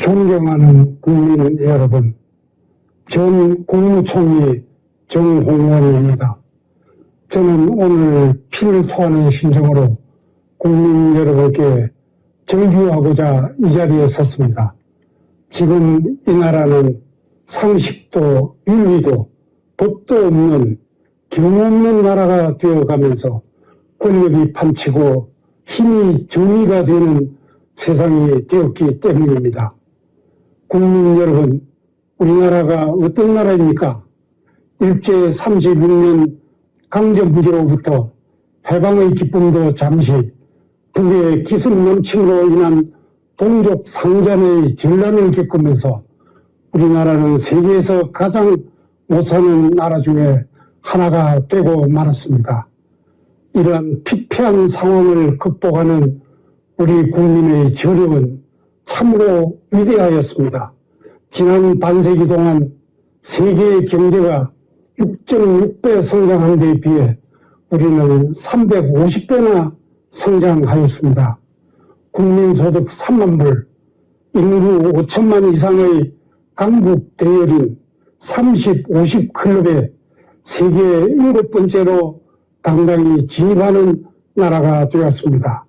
존경하는 국민 여러분, 전 국무총리 정홍원입니다. 저는 오늘 피를 토하는 심정으로 국민 여러분께 절규하고자 이 자리에 섰습니다. 지금 이 나라는 상식도 윤리도 법도 없는 경없는 나라가 되어가면서 권력이 판치고 힘이 정의가 되는 세상이 되었기 때문입니다. 국민 여러분, 우리나라가 어떤 나라입니까? 일제 36년 강점기로부터 해방의 기쁨도 잠시, 북의 기습 넘침으로 인한 동족 상잔의 전란을 겪으면서 우리나라는 세계에서 가장 못사는 나라 중에 하나가 되고 말았습니다. 이러한 피폐한 상황을 극복하는 우리 국민의 저력은 참으로 위대하였습니다. 지난 반세기 동안 세계의 경제가 6.6배 성장한 데에 비해 우리는 350배나 성장하였습니다. 국민소득 3만 불, 인구 5천만 이상의 강국 대열인 30, 50 클럽에 세계 7번째로 당당히 진입하는 나라가 되었습니다.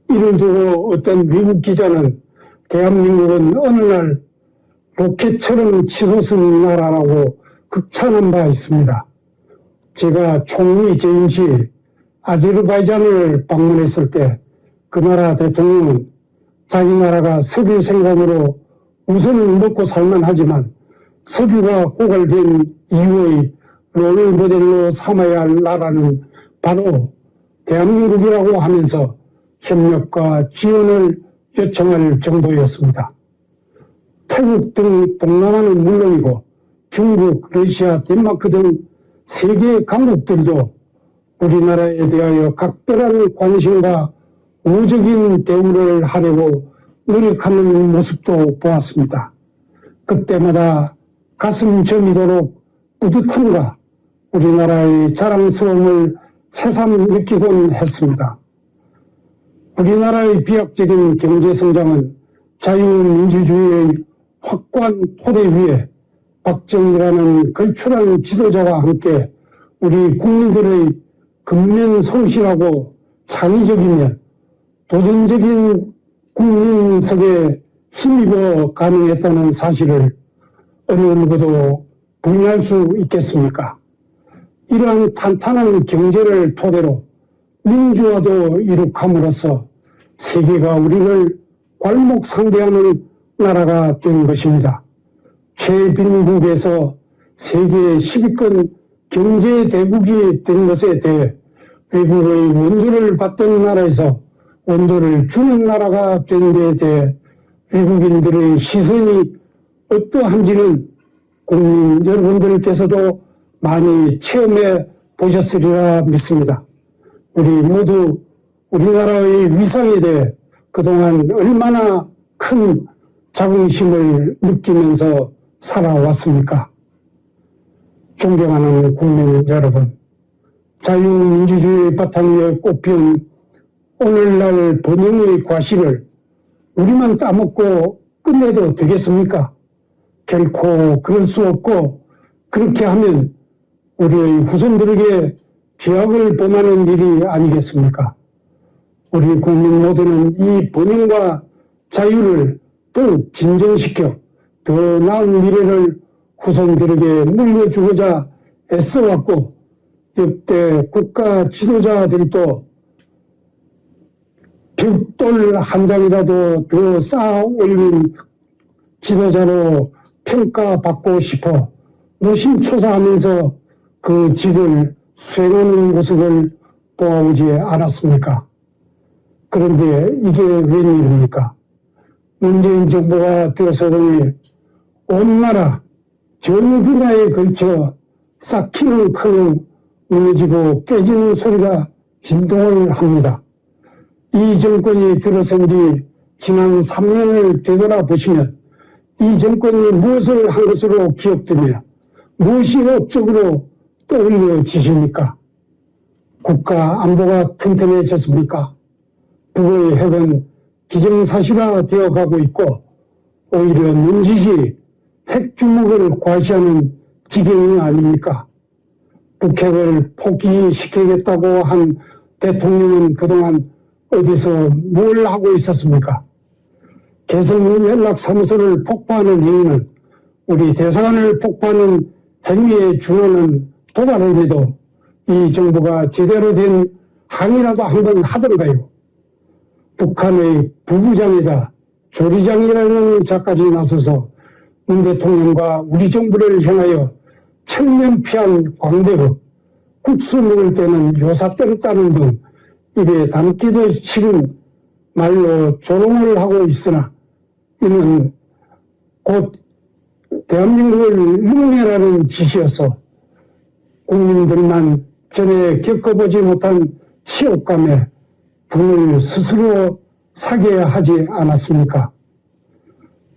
이를 두고 어떤 미국 기자는 대한민국은 어느 날 로켓처럼 치솟은 나라라고 극찬한 바 있습니다. 제가 총리 재임 시 아제르바이잔을 방문했을 때 그 나라 대통령은 자기 나라가 석유 생산으로 우선은 먹고 살만하지만 석유가 고갈된 이후의 롤 모델로 삼아야 할 나라는 바로 대한민국이라고 하면서 협력과 지원을 요청할 정도였습니다. 태국 등 동남아는 물론이고 중국, 러시아, 덴마크 등 세계 강국들도 우리나라에 대하여 각별한 관심과 우호적인 대우를 하려고 노력하는 모습도 보았습니다. 그때마다 가슴 저미도록 뿌듯함과 우리나라의 자랑스러움을 새삼 느끼곤 했습니다. 우리나라의 비약적인 경제성장은 자유민주주의의 확고한 토대 위에 박정희라는 걸출한 지도자와 함께 우리 국민들의 근면 성실하고 창의적이며 도전적인 국민석에 힘입어 가능했다는 사실을 어느 누구도 부인할 수 있겠습니까? 이러한 탄탄한 경제를 토대로 민주화도 이룩함으로써 세계가 우리를 괄목상대하는 나라가 된 것입니다. 최빈국에서 세계 10위권 경제대국이 된 것에 대해 외국의 원조를 받던 나라에서 원조를 주는 나라가 된 데에 대해 외국인들의 시선이 어떠한지는 국민 여러분들께서도 많이 체험해 보셨으리라 믿습니다. 우리 모두 우리나라의 위상에 대해 그동안 얼마나 큰 자긍심을 느끼면서 살아왔습니까? 존경하는 국민 여러분, 자유민주주의 바탕 위에 꽃피운 오늘날 번영의 과실을 우리만 따먹고 끝내도 되겠습니까? 결코 그럴 수 없고, 그렇게 하면 우리의 후손들에게 죄악을 범하는 일이 아니겠습니까? 우리 국민 모두는 이 번영과 자유를 더욱 진정시켜 더 나은 미래를 후손들에게 물려주고자 애써왔고, 역대 국가 지도자들도 벽돌 한 장이라도 더 쌓아 올린 지도자로 평가받고 싶어 노심초사하면서 그 직을 수행하는 모습을 보아오지 않았습니까? 그런데 이게 웬일입니까? 문재인 정부가 들어서더니 온 나라 전 분야에 걸쳐 쌓기는커녕 무너지고 깨지는 소리가 진동을 합니다. 이 정권이 들어선 뒤 지난 3년을 되돌아보시면 이 정권이 무엇을 한 것으로 기억되며 무엇이 업적으로 떠올려지십니까? 국가 안보가 튼튼해졌습니까? 북의 핵은 기정사실화 되어가고 있고 오히려 눈짓이 핵주먹을 과시하는 지경이 아닙니까? 북핵을 포기시키겠다고 한 대통령은 그동안 어디서 뭘 하고 있었습니까? 개성연락사무소를 폭파하는 행위는 우리 대사관을 폭파하는 행위에 준하는 도발임에도 이 정부가 제대로 된 항의라도 한 번 하던가요? 북한의 부부장이다, 조리장이라는 자까지 나서서 문 대통령과 우리 정부를 향하여 철면피한 광대급, 국수 먹을 때는 요사 때렸다는 등 입에 담기도 싫은 말로 조롱을 하고 있으나 이는 곧 대한민국을 흉내라는 짓이어서 국민들만 전에 겪어보지 못한 치욕감에 분을 스스로 사게 하지 않았습니까?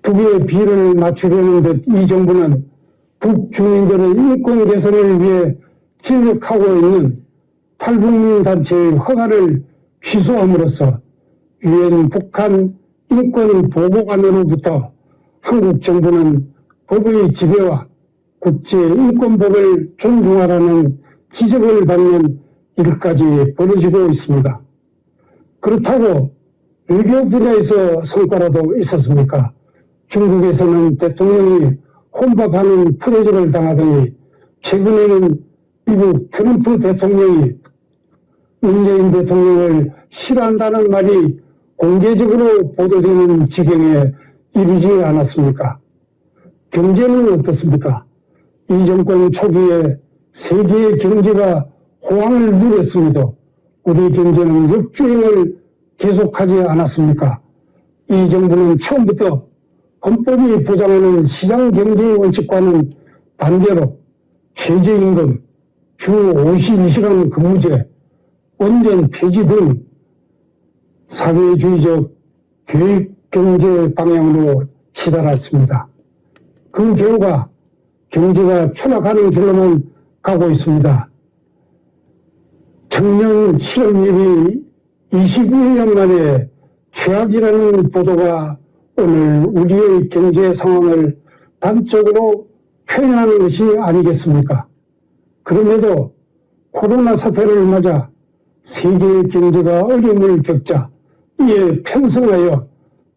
북의 비를 맞추려는 듯 이 정부는 북주민들의 인권 개선을 위해 진력하고 있는 탈북민 단체의 허가를 취소함으로써 유엔 북한 인권 보고관으로부터 한국 정부는 법의 지배와 국제인권법을 존중하라는 지적을 받는 일까지 벌어지고 있습니다. 그렇다고 외교 분야에서 성과라도 있었습니까? 중국에서는 대통령이 혼밥하는 프레즈를 당하더니 최근에는 미국 트럼프 대통령이 문재인 대통령을 싫어한다는 말이 공개적으로 보도되는 지경에 이르지 않았습니까? 경제는 어떻습니까? 이 정권 초기에 세계의 경제가 호황을 누렸음에도 우리 경제는 역주행을 계속하지 않았습니까? 이 정부는 처음부터 헌법이 보장하는 시장경제의 원칙과는 반대로 최저임금, 주 52시간 근무제, 원전 폐지 등 사회주의적 교육경제 방향으로 치달았습니다. 그 결과 경제가 추락하는 길로만 가고 있습니다. 청년 실업률이 21년 만에 최악이라는 보도가 오늘 우리의 경제 상황을 단적으로 표현하는 것이 아니겠습니까? 그럼에도 코로나 사태를 맞아 세계 경제가 어려움을 겪자 이에 편성하여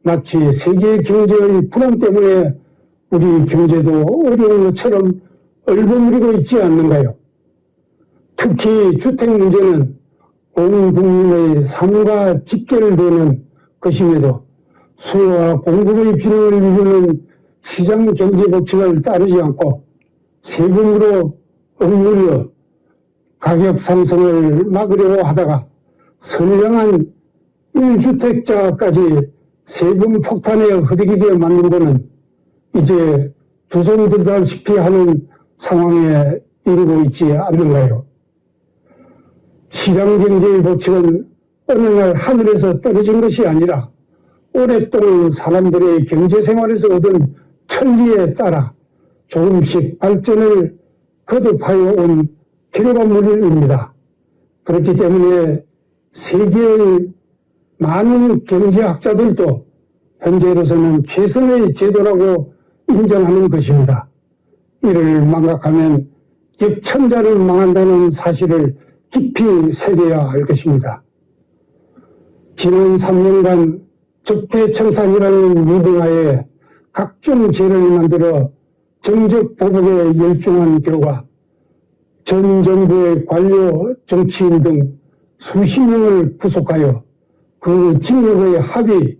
마치 세계 경제의 불안 때문에 우리 경제도 어려운 것처럼 얼버무리고 있지 않는가요? 특히 주택 문제는 온 국민의 삶과 직결되는 것임에도 수요와 공급의 균형을 이루는 시장 경제 법칙을 따르지 않고 세금으로 억눌려 가격 상승을 막으려고 하다가 선량한 1주택자까지 세금 폭탄에 허덕이게 만든 것은 이제 두 손 들다시피 하는 상황에 이르고 있지 않는가요? 시장경제의 법칙은 어느 날 하늘에서 떨어진 것이 아니라 오랫동안 사람들의 경제생활에서 얻은 천리에 따라 조금씩 발전을 거듭하여 온 결과물입니다. 그렇기 때문에 세계의 많은 경제학자들도 현재로서는 최선의 제도라고 인정하는 것입니다. 이를 망각하면 역천자는 망한다는 사실을 깊이 새겨야 할 것입니다. 지난 3년간 적폐청산이라는 미명하에 각종 죄를 만들어 정적 보복에 열중한 결과 전 정부의 관료, 정치인 등 수십 명을 구속하여 그 징역의 합의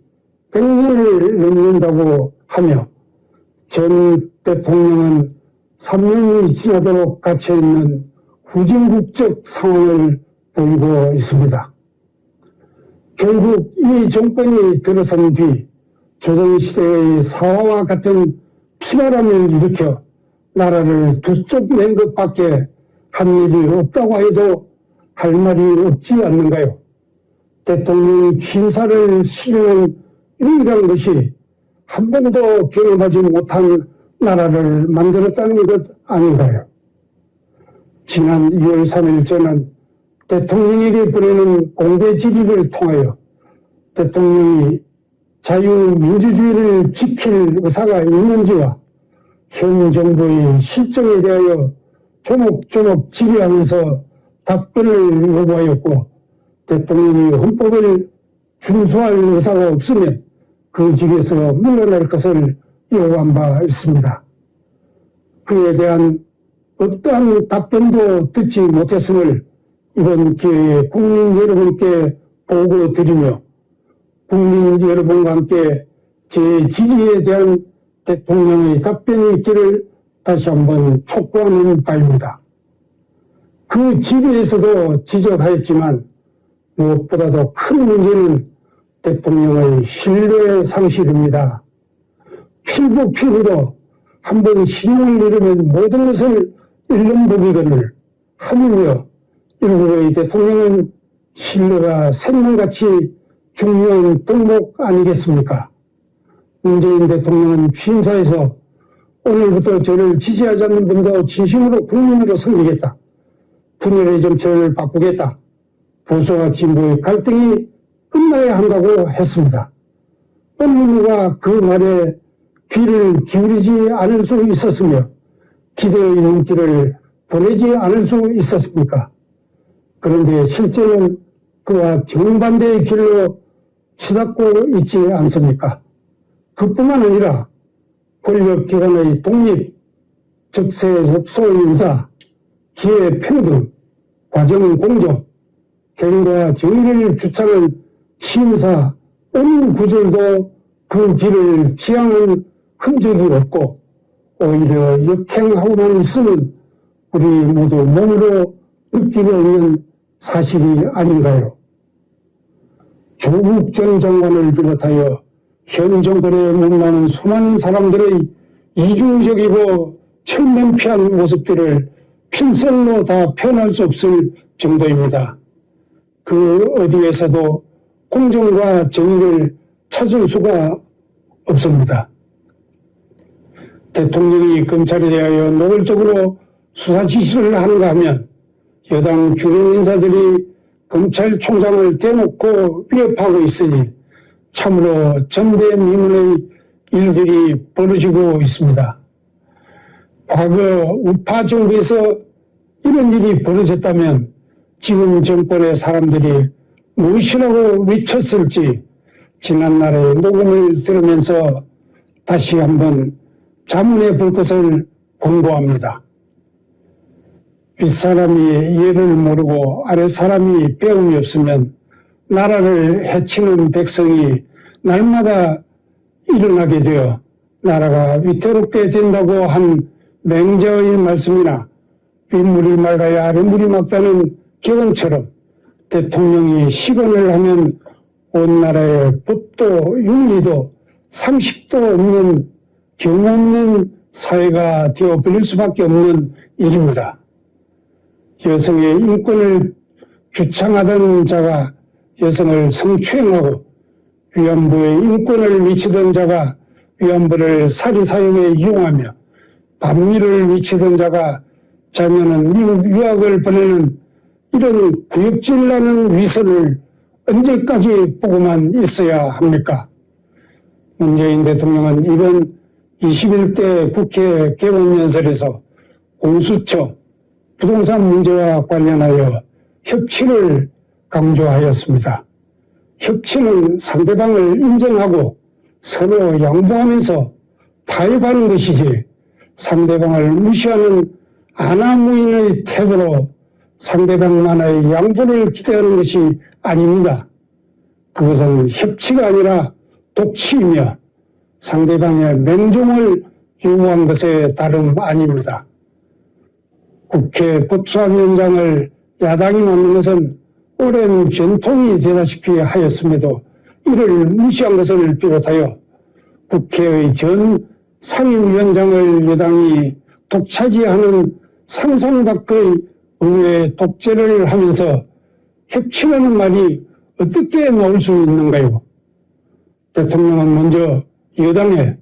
100년을 넘는다고 하며 전 대통령은 3년이 지나도록 갇혀있는 후진국적 상황을 보이고 있습니다. 결국 이 정권이 들어선 뒤 조선시대의 사화와 같은 피바람을 일으켜 나라를 두 쪽 낸 것밖에 한 일이 없다고 해도 할 말이 없지 않는가요? 대통령 취임사를 실현한 유일한 것이 한 번도 경험하지 못한 나라를 만들었다는 것 아닌가요? 지난 2월 3일 저는 대통령에게 보내는 공개 질의를 통하여 대통령이 자유민주주의를 지킬 의사가 있는지와 현 정부의 실정에 대하여 조목조목 질의하면서 답변을 요구하였고, 대통령이 헌법을 준수할 의사가 없으면 그 직에서 물러날 것을 요구한 바 있습니다. 그에 대한 어떠한 답변도 듣지 못했음을 이번 기회에 국민 여러분께 보고드리며, 국민 여러분과 함께 제 지지에 대한 대통령의 답변이 있기를 다시 한번 촉구하는 바입니다. 그 지리에서도 지적하였지만 무엇보다도 큰 문제는 대통령의 신뢰 상실입니다. 피부로 한번 신용을 잃으면 모든 것을 잃는 법이거늘 하물며 일국의 대통령은 신뢰가 생명같이 중요한 덕목 아니겠습니까? 문재인 대통령은 취임사에서 오늘부터 저를 지지하지 않는 분도 진심으로 국민으로 섬기겠다. 분열의 정책을 바꾸겠다. 보수와 진보의 갈등이 끝나야 한다고 했습니다. 어느 누가 그 말에 귀를 기울이지 않을 수 있었으며 기대의 눈길을 보내지 않을 수 있었습니까? 그런데 실제는 그와 정반대의 길로 치닫고 있지 않습니까? 그뿐만 아니라 권력기관의 독립, 적세적소 인사, 기회 평등, 과정 공정, 경과 정의를 주창한 취임사 어느 구절도 그 길을 지향한 흔적이 없고 오히려 역행하고만 있으면 우리 모두 몸으로 느끼고 있는 사실이 아닌가요? 조국 전 장관을 비롯하여 현 정권에 몸나는 수많은 사람들의 이중적이고 철면피한 모습들을 필설로 다 표현할 수 없을 정도입니다. 그 어디에서도 공정과 정의를 찾을 수가 없습니다. 대통령이 검찰에 대하여 노골적으로 수사 지시를 하는가 하면 여당 주변 인사들이 검찰총장을 대놓고 위협하고 있으니 참으로 전대미문의 일들이 벌어지고 있습니다. 과거 우파 정부에서 이런 일이 벌어졌다면 지금 정권의 사람들이 무엇이라고 외쳤을지 지난날의 녹음을 들으면서 다시 한번 자문해 볼 것을 권고합니다. 윗사람이 예를 모르고 아랫사람이 배움이 없으면 나라를 해치는 백성이 날마다 일어나게 되어 나라가 위태롭게 된다고 한 맹자의 말씀이나 윗물이 맑아야 아랫물이 맑다는 격언처럼 대통령이 시건을 하면 온 나라의 법도 윤리도 상식도 없는 경우 없는 사회가 되어버릴 수밖에 없는 일입니다. 여성의 인권을 주창하던 자가 여성을 성추행하고 위안부의 인권을 미치던 자가 위안부를 사리사욕에 이용하며 반미를 미치던 자가 자녀는 미국 유학을 보내는 이런 구역질나는 위선을 언제까지 보고만 있어야 합니까? 문재인 대통령은 이번 21대 국회 개원연설에서 공수처, 부동산 문제와 관련하여 협치를 강조하였습니다. 협치는 상대방을 인정하고 서로 양보하면서 타협하는 것이지 상대방을 무시하는 안하무인의 태도로 상대방만의 양보를 기대하는 것이 아닙니다. 그것은 협치가 아니라 독치이며 상대방의 맹종을 요구한 것에 다름 아닙니다. 국회 법사위원장을 야당이 맡는 것은 오랜 전통이 되다시피 하였음에도 이를 무시한 것을 비롯하여 국회의 전 상임위원장을 여당이 독차지하는 상상 밖의 의회 독재를 하면서 협치라는 말이 어떻게 나올 수 있는가요? 대통령은 먼저 여당에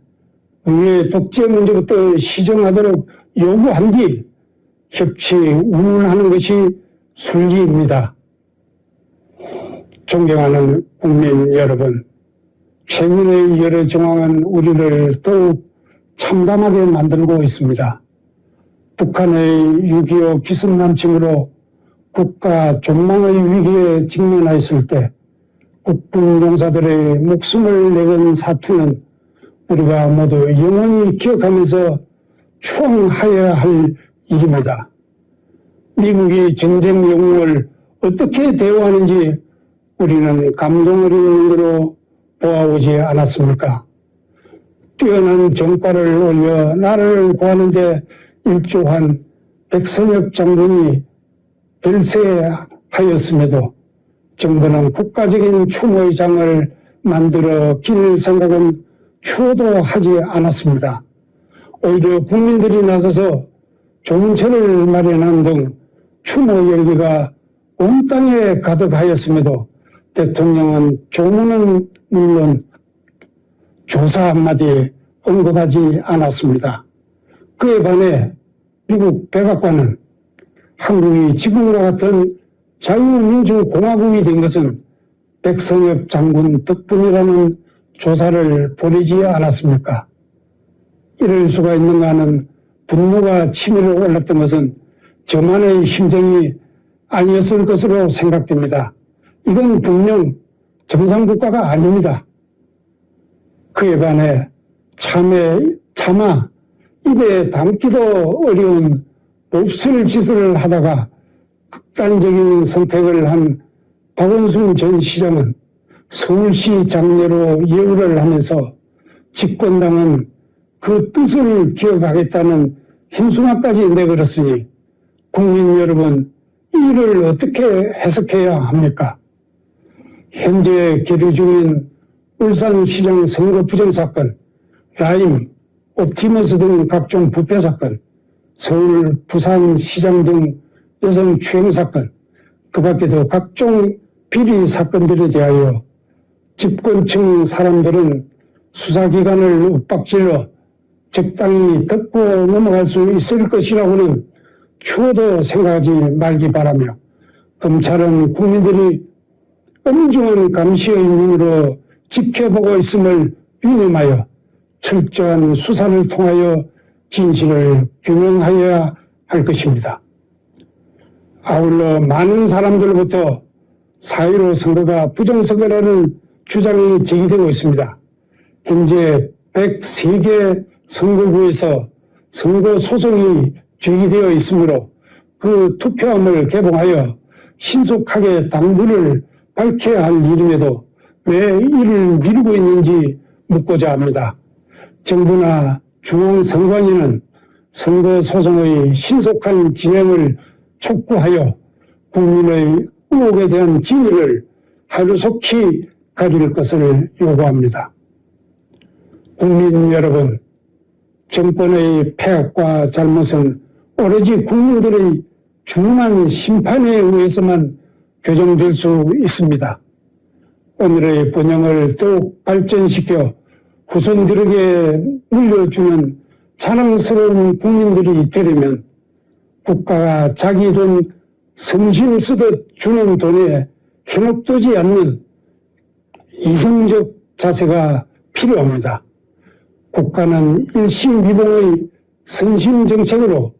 의회 독재 문제부터 시정하도록 요구한 뒤 협치 운운하는 것이 순리입니다. 존경하는 국민 여러분, 최근의 여러 정황은 우리를 더욱 참담하게 만들고 있습니다. 북한의 6.25 기습 남침으로 국가 존망의 위기에 직면하였을 때 국군 용사들의 목숨을 내건 사투는 우리가 모두 영원히 기억하면서 추앙하여야 할 일입니다. 미국이 전쟁 영웅을 어떻게 대우하는지 우리는 감동 어린 눈으로 보아오지 않았습니까? 뛰어난 정과를 올려 나라를 구하는 데 일조한 백선엽 장군이 별세하였음에도 정부는 국가적인 추모의 장을 만들어 기릴 생각은 추호도 하지 않았습니다. 오히려 국민들이 나서서 조문체를 마련한 등 추모 열기가 온 땅에 가득하였음에도 대통령은 조문은 물론 조사 한마디 언급하지 않았습니다. 그에 반해 미국 백악관은 한국이 지금과 같은 자유민주공화국이 된 것은 백선엽 장군 덕분이라는 조사를 보내지 않았습니까? 이럴 수가 있는가 하는 분노가 치밀어 올랐던 것은 저만의 심정이 아니었을 것으로 생각됩니다. 이건 분명 정상국가가 아닙니다. 그에 반해 차마 입에 담기도 어려운 몹쓸 짓을 하다가 극단적인 선택을 한 박원순 전 시장은 서울시 장례로 예우를 하면서 집권당은 그 뜻을 기억하겠다는 흰수막까지 내걸었으니 국민 여러분, 이 일을 어떻게 해석해야 합니까? 현재 계류 중인 울산시장 선거 부정사건, 라임, 옵티머스 등 각종 부패 사건, 서울, 부산시장 등 여성 추행 사건, 그 밖에도 각종 비리 사건들에 대하여 집권층 사람들은 수사기관을 윽박질러 적당히 덮고 넘어갈 수 있을 것이라고는 추호도 생각하지 말기 바라며 검찰은 국민들이 엄중한 감시의 눈으로 지켜보고 있음을 유념하여 철저한 수사를 통하여 진실을 규명하여야 할 것입니다. 아울러 많은 사람들로부터 4.15 선거가 부정선거라는 주장이 제기되고 있습니다. 현재 103개 선거구에서 선거 소송이 제기되어 있으므로 그 투표함을 개봉하여 신속하게 당부를 밝혀야 할 일임에도 왜 이를 미루고 있는지 묻고자 합니다. 정부나 중앙선관위는 선거 소송의 신속한 진행을 촉구하여 국민의 의혹에 대한 진위를 하루속히 가릴 것을 요구합니다. 국민 여러분, 정권의 폐악과 잘못은 오로지 국민들의 중한 심판에 의해서만 교정될 수 있습니다. 오늘의 번영을 더욱 발전시켜 후손들에게 물려주는 자랑스러운 국민들이 되려면 국가가 자기 돈 성심 쓰듯 주는 돈에 현혹되지 않는 이성적 자세가 필요합니다. 국가는 일심비봉의 선심정책으로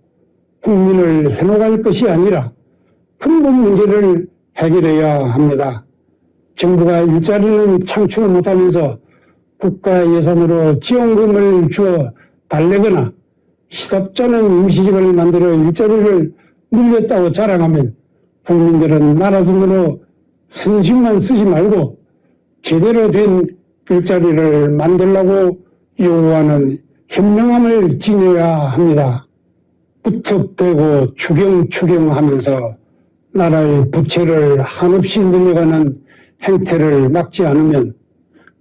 국민을 해놓을 것이 아니라 근본 문제를 해결해야 합니다. 정부가 일자리는 창출 못하면서 국가 예산으로 지원금을 주어 달래거나 시답잖은 임시직을 만들어 일자리를 늘렸다고 자랑하면 국민들은 나라 돈으로 선심만 쓰지 말고 제대로 된 일자리를 만들라고 요구하는 현명함을 지녀야 합니다. 무턱대고 추경하면서 나라의 부채를 한없이 늘려가는 행태를 막지 않으면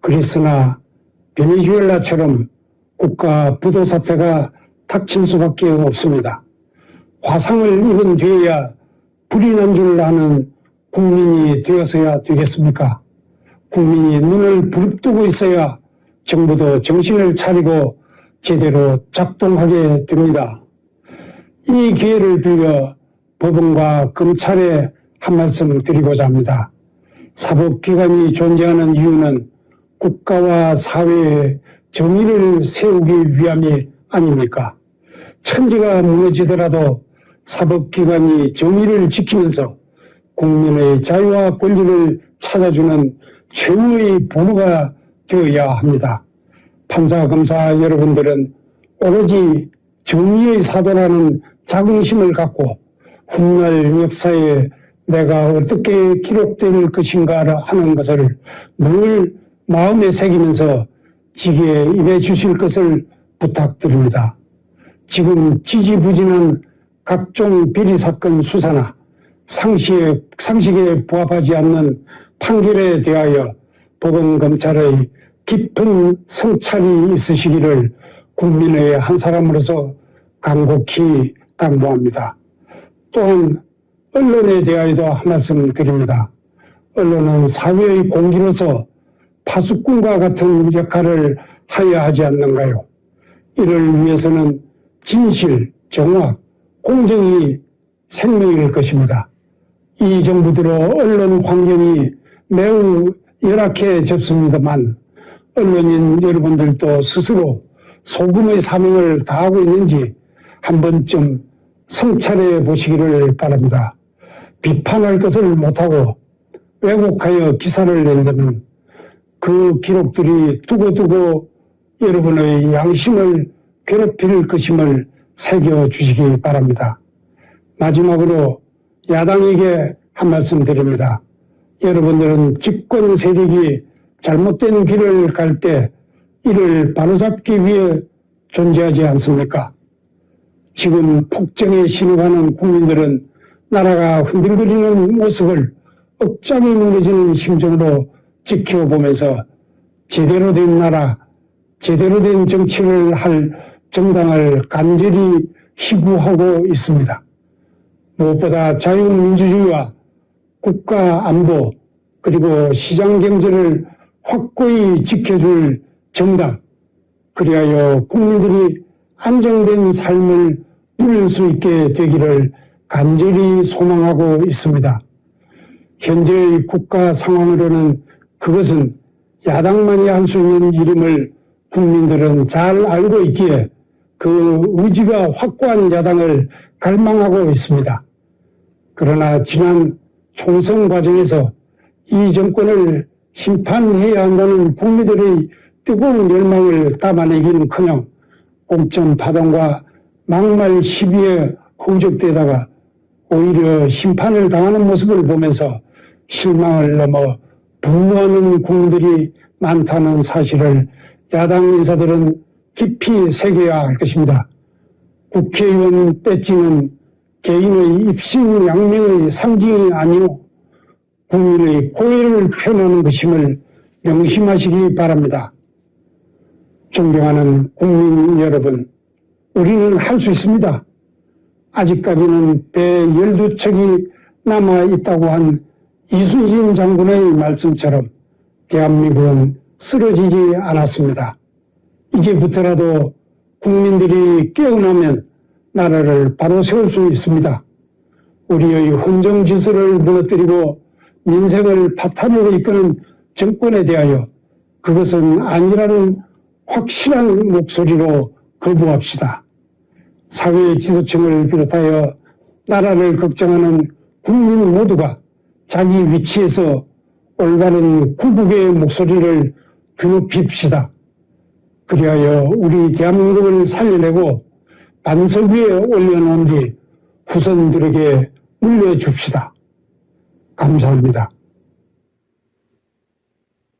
그리스나 베네수엘라처럼 국가 부도 사태가 닥칠 수밖에 없습니다. 화상을 입은 뒤에야 불이 난 줄 아는 국민이 되어서야 되겠습니까? 국민이 눈을 부릅뜨고 있어야 정부도 정신을 차리고 제대로 작동하게 됩니다. 이 기회를 빌려 법원과 검찰에 한 말씀 드리고자 합니다. 사법기관이 존재하는 이유는 국가와 사회의 정의를 세우기 위함이 아닙니까? 천지가 무너지더라도 사법기관이 정의를 지키면서 국민의 자유와 권리를 찾아주는 최후의 보루가 되어야 합니다. 판사, 검사 여러분들은 오로지 정의의 사도라는 자긍심을 갖고 훗날 역사에 내가 어떻게 기록될 것인가 하는 것을 늘 마음에 새기면서 직에 임해 주실 것을 부탁드립니다. 지금 지지부진한 각종 비리 사건 수사나 상식에 부합하지 않는 판결에 대하여 법원검찰의 깊은 성찰이 있으시기를 국민의 한 사람으로서 간곡히 당부합니다. 또한 언론에 대하여도 한 말씀 드립니다. 언론은 사회의 공기로서 파수꾼과 같은 역할을 하여야 하지 않는가요? 이를 위해서는 진실, 정확, 공정이 생명일 것입니다. 이 정부 들어 언론 환경이 매우 열악해졌습니다만 언론인 여러분들도 스스로 소금의 사명을 다하고 있는지 한 번쯤 성찰해 보시기를 바랍니다. 비판할 것을 못하고 왜곡하여 기사를 낸다면 그 기록들이 두고두고 여러분의 양심을 괴롭힐 것임을 새겨주시기 바랍니다. 마지막으로 야당에게 한 말씀 드립니다. 여러분들은 집권 세력이 잘못된 길을 갈 때 이를 바로잡기 위해 존재하지 않습니까? 지금 폭정에 신호하는 국민들은 나라가 흔들거리는 모습을 억장이 무너지는 심정으로 지켜보면서 제대로 된 나라, 제대로 된 정치를 할 정당을 간절히 희구하고 있습니다. 무엇보다 자유민주주의와 국가 안보 그리고 시장 경제를 확고히 지켜줄 정당, 그리하여 국민들이 안정된 삶을 누릴 수 있게 되기를 간절히 소망하고 있습니다. 현재의 국가 상황으로는 그것은 야당만이 할 수 있는 일임을 국민들은 잘 알고 있기에 그 의지가 확고한 야당을 갈망하고 있습니다. 그러나 지난 총선 과정에서 이 정권을 심판해야 한다는 국민들의 뜨거운 열망을 담아내기는커녕 공천 파동과 막말 시비에 허우적대다가 오히려 심판을 당하는 모습을 보면서 실망을 넘어 분노하는 국민들이 많다는 사실을 야당 인사들은 깊이 새겨야 할 것입니다. 국회의원 배지는 개인의 입신양명의 상징이 아니오 국민의 고해를 표현하는 것임을 명심하시기 바랍니다. 존경하는 국민 여러분, 우리는 할 수 있습니다. 아직까지는 배 12척이 남아있다고 한 이순신 장군의 말씀처럼 대한민국은 쓰러지지 않았습니다. 이제부터라도 국민들이 깨어나면 나라를 바로 세울 수 있습니다. 우리의 헌정질서를 무너뜨리고 민생을 파탄으로 이끄는 정권에 대하여 그것은 아니라는 확실한 목소리로 거부합시다. 사회 지도층을 비롯하여 나라를 걱정하는 국민 모두가 자기 위치에서 올바른 구국의 목소리를 드높입시다. 그리하여 우리 대한민국을 살려내고 반석 위에 올려놓은 뒤 후손들에게 물려줍시다. 감사합니다.